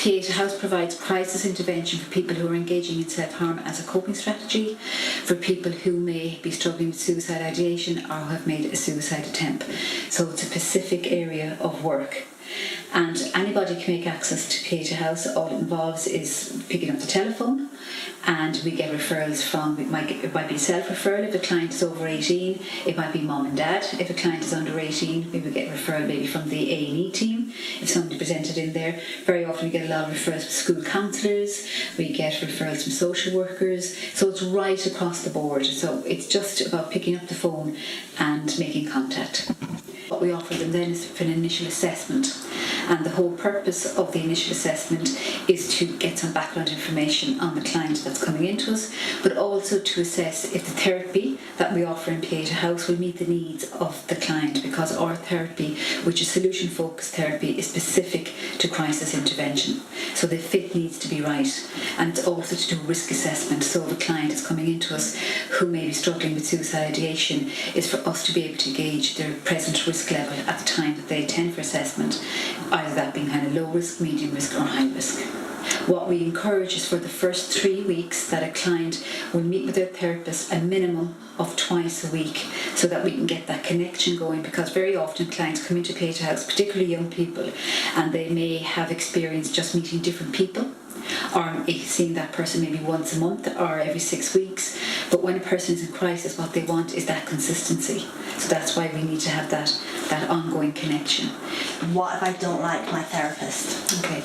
Pieta House provides crisis intervention for people who are engaging in self-harm as a coping strategy, for people who may be struggling with suicide ideation or have made a suicide attempt. So it's a specific area of work. And anybody can make access to Pieta House. All it involves is picking up the telephone, and we get referrals from, it might be self-referral if a client is over 18, it might be mum and dad. If a client is under 18, we would get referral maybe from the A&E team, if somebody presented in there. Very often we get a lot of referrals from school counsellors, we get referrals from social workers, so it's right across the board. So it's just about picking up the phone and making contact. What we offer them then is for an initial assessment, and the whole purpose of the initial assessment is to get some background information on the client that's coming into us, but also to assess if the therapy that we offer in Pieta House will meet the needs of the client, because our therapy, which is solution focused therapy, is specific to crisis intervention, so the fit needs to be right. And it's also to do risk assessment, so if a client is coming into us who may be struggling with suicide ideation, is for us to be able to gauge their present risk level at the time that they attend for assessment, either that being kind of low risk, medium risk or high risk. What we encourage is for the first 3 weeks that a client will meet with their therapist a minimum of twice a week, so that we can get that connection going, because very often clients come into Pieta House, particularly young people, and they may have experienced just meeting different people, or seeing that person maybe once a month or every 6 weeks. But when a person is in crisis, what they want is that consistency. So that's why we need to have that ongoing connection. What if I don't like my therapist? Okay.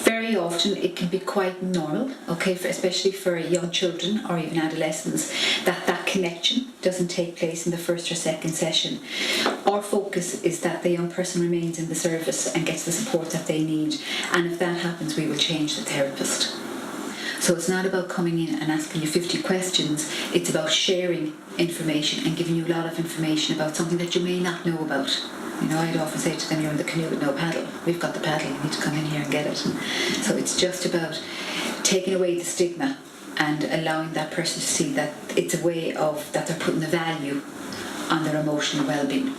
Very often it can be quite normal, okay, especially for young children or even adolescents, that connection doesn't take place in the first or second session. Our focus is that the young person remains in the service and gets the support that they need, and if that happens, we will change the therapist. So it's not about coming in and asking you 50 questions, it's about sharing information and giving you a lot of information about something that you may not know about. You know, I'd often say to them, you're in the canoe with no paddle. We've got the paddle, you need to come in here and get it. So it's just about taking away the stigma and allowing that person to see that it's a way of, that they're putting the value on their emotional well-being.